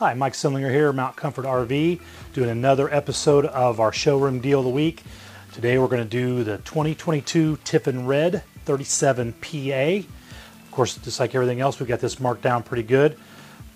Hi, Mike Simlinger here, Mount Comfort RV, doing another episode of our showroom deal of the week. Today we're going to do the 2022 Tiffin Red 37 PA. Of course, just like everything else, we've got this marked down pretty good.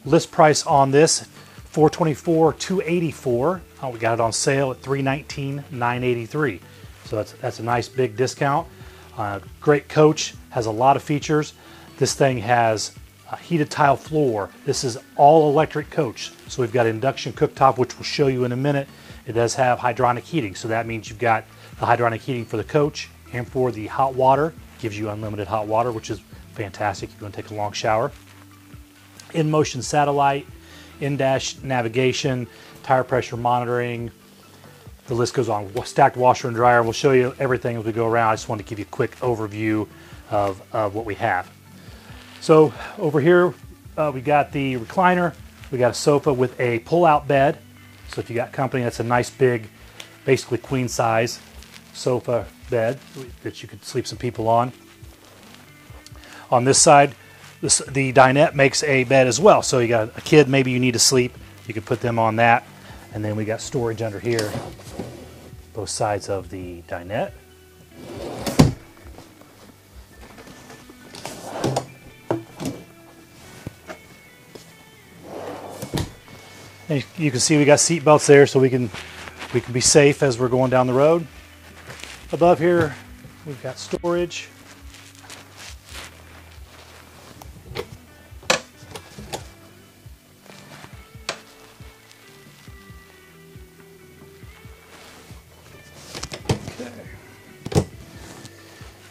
List price on this, $424, $284. We got it on sale at $319, $983. So that's a nice big discount. Great coach, has a lot of features. This thing has a heated tile floor. This is all electric coach. So we've got induction cooktop, which we'll show you in a minute. It does have hydronic heating. So that means you've got the hydronic heating for the coach and for the hot water. Gives you unlimited hot water, which is fantastic if you want to take a long shower. In-motion satellite, in-dash navigation, tire pressure monitoring. The list goes on. Stacked washer and dryer. We'll show you everything as we go around. I just wanted to give you a quick overview of what we have. So over here, we got the recliner. We got a sofa with a pull-out bed. So if you got company, that's a nice big, basically queen size sofa bed that you could sleep some people on. On this side, the dinette makes a bed as well. So you got a kid, maybe you need to sleep. You could put them on that. And then we got storage under here, both sides of the dinette. And you can see we got seat belts there, so we can be safe as we're going down the road. Above here, we've got storage.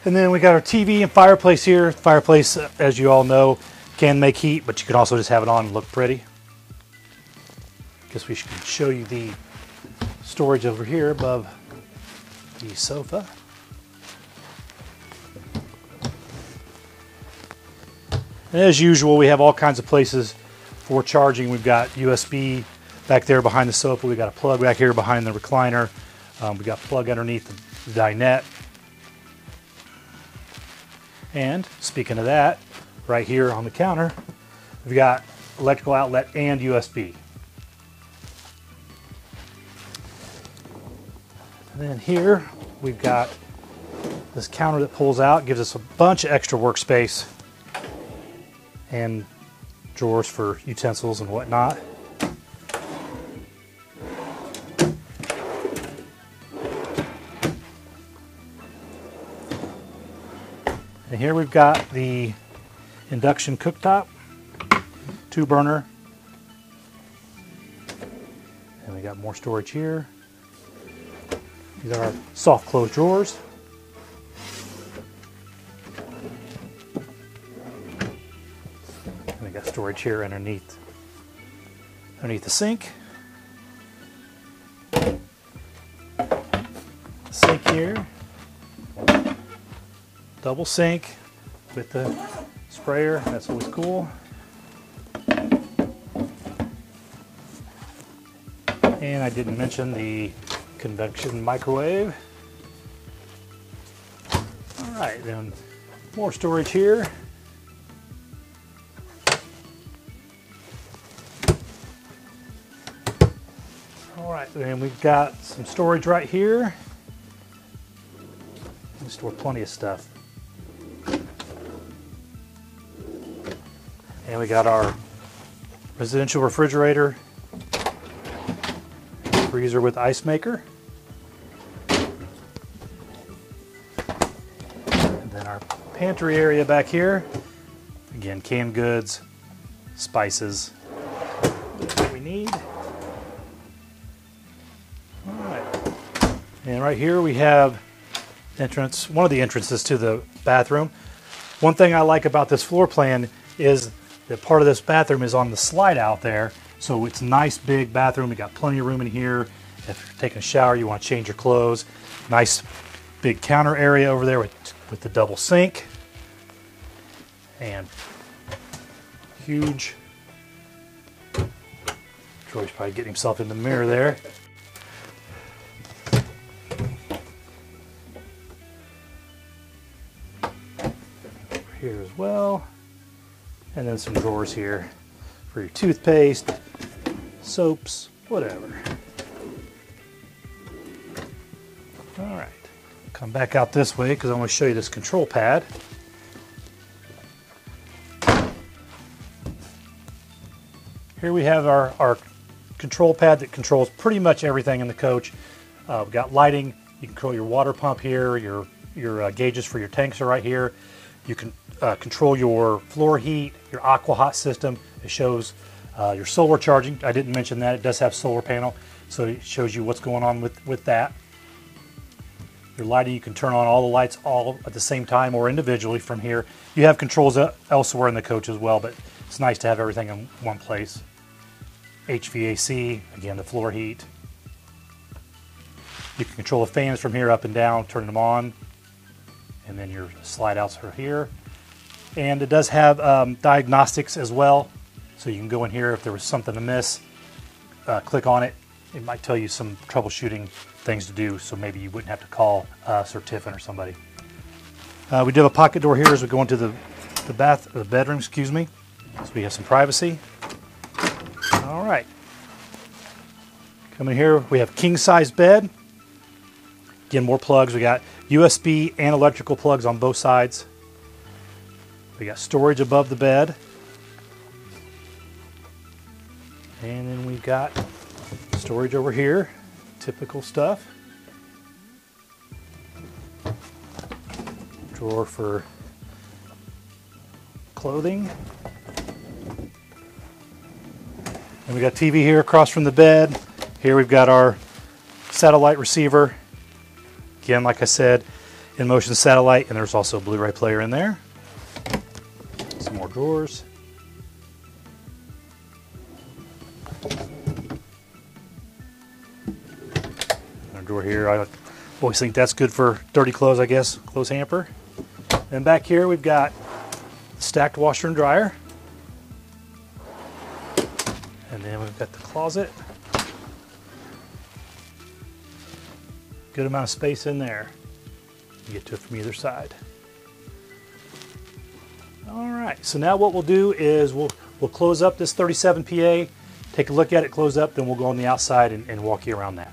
And then we got our TV and fireplace here. Fireplace, as you all know, can make heat, but you can also just have it on and look pretty. Guess we should show you the storage over here above the sofa. And as usual, we have all kinds of places for charging. We've got USB back there behind the sofa. We've got a plug back here behind the recliner. We've got a plug underneath the dinette. And speaking of that, right here on the counter, we've got electrical outlet and USB. And then here we've got this counter that pulls out, gives us a bunch of extra workspace and drawers for utensils and whatnot. And here we've got the induction cooktop, 2-burner, and we got more storage here. These are our soft close drawers. And we got storage here underneath the sink. Sink here. Double sink with the sprayer. That's always cool. And I didn't mention the convection microwave. All right, then more storage here. All right, then we've got some storage right here. We store plenty of stuff. And we got our residential refrigerator, freezer with ice maker. And then our pantry area back here. Again, canned goods, spices, what we need. All right. And right here we have entrance, one of the entrances to the bathroom. One thing I like about this floor plan is that part of this bathroom is on the slide out there. So it's a nice big bathroom. We got plenty of room in here. If you're taking a shower, you want to change your clothes. Nice big counter area over there with the double sink. And huge. Troy's probably getting himself in the mirror there. Over here as well. And then some drawers here for your toothpaste, soaps, whatever. All right, come back out this way because I want to show you this control pad. Here we have our control pad that controls pretty much everything in the coach. We've got lighting. You can control your water pump here. Your gauges for your tanks are right here. You can control your floor heat, your aqua hot system. It shows your solar charging. I didn't mention that. It does have solar panel, so it shows you what's going on with that. Your lighting, you can turn on all the lights all at the same time or individually from here. You have controls elsewhere in the coach as well, but it's nice to have everything in one place. HVAC, again, the floor heat. You can control the fans from here up and down, turn them on, and then your slide outs are here. And it does have diagnostics as well, so you can go in here if there was something amiss, click on it. It might tell you some troubleshooting things to do, so maybe you wouldn't have to call us or Tiffin or somebody. We do have a pocket door here as we go into the bedroom, excuse me, so we have some privacy. All right. Coming here, we have king size bed. Again, more plugs. We got USB and electrical plugs on both sides. We got storage above the bed. And then we've got storage over here. Typical stuff. Drawer for clothing. And we got TV here across from the bed. Here we've got our satellite receiver. Again, like I said, in motion satellite, and there's also a Blu-ray player in there. Some more drawers. Another drawer here. I always think that's good for dirty clothes, I guess. Clothes hamper. And back here we've got stacked washer and dryer. And then we've got the closet. Good amount of space in there. You get to it from either side. All right, so now what we'll do is we'll close up this 37 PA, take a look at it, close up, then we'll go on the outside and walk you around that.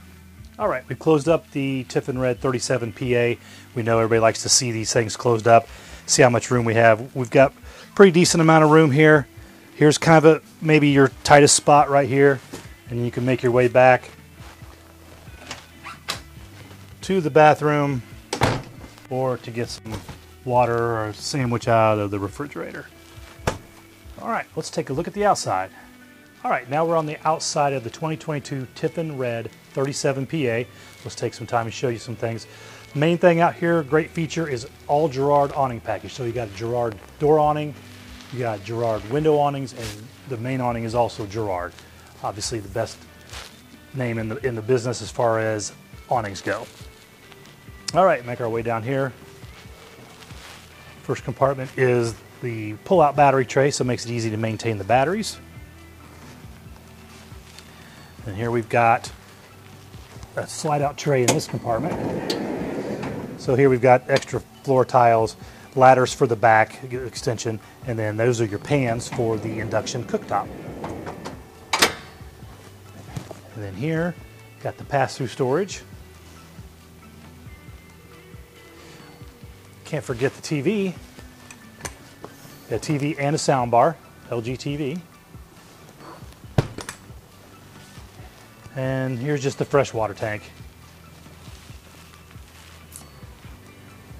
All right, we've closed up the Tiffin Red 37 PA. We know everybody likes to see these things closed up, see how much room we have. We've got a pretty decent amount of room here. Here's kind of maybe your tightest spot right here, and you can make your way back to the bathroom or to get some water or a sandwich out of the refrigerator. All right, let's take a look at the outside. All right, now we're on the outside of the 2022 Tiffin Red 37 PA. Let's take some time and show you some things. Main thing out here, great feature, is all Girard awning package. So you got a Girard door awning, you got Girard window awnings, and the main awning is also Girard. Obviously the best name in the business as far as awnings go. All right, make our way down here. First compartment is the pull-out battery tray, so it makes it easy to maintain the batteries. And here we've got a slide-out tray in this compartment. So here we've got extra floor tiles, ladders for the back extension, and then those are your pans for the induction cooktop. And then here, got the pass-through storage. Can't forget the TV. A TV and a sound bar, LG TV. And here's just the fresh water tank.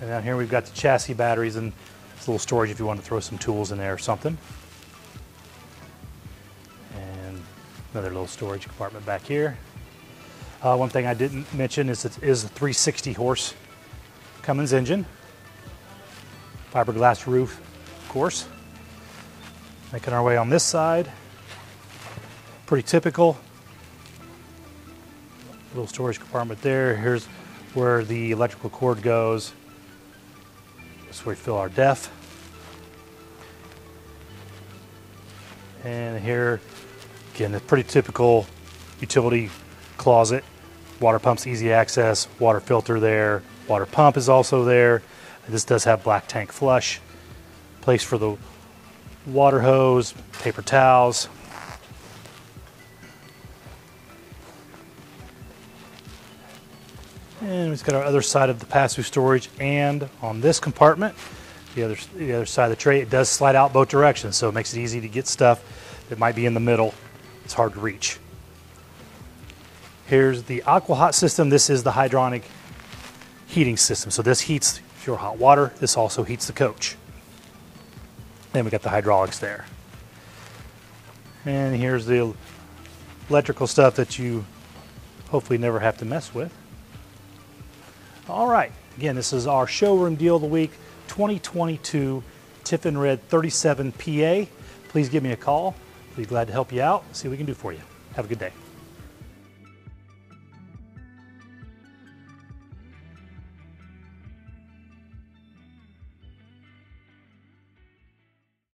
And down here we've got the chassis batteries and this little storage if you want to throw some tools in there or something. And another little storage compartment back here. One thing I didn't mention is it is a 360 horse Cummins engine. Fiberglass roof, of course. Making our way on this side. Pretty typical. Little storage compartment there. Here's where the electrical cord goes. That's where we fill our def. And here, again, a pretty typical utility closet. Water pump's easy access, water filter there. Water pump is also there. This does have black tank flush. Place for the water hose, paper towels. And we've got our other side of the pass-through storage, and on this compartment, the other side of the tray, it does slide out both directions, so it makes it easy to get stuff that might be in the middle. It's hard to reach. Here's the Aqua Hot system. This is the hydronic heating system. So this heats your hot water. This also heats the coach. Then we got the hydraulics there. And here's the electrical stuff that you hopefully never have to mess with. All right, again, this is our showroom deal of the week, 2022 Tiffin Red 37 PA. Please give me a call. Be glad to help you out, see what we can do for you. Have a good day.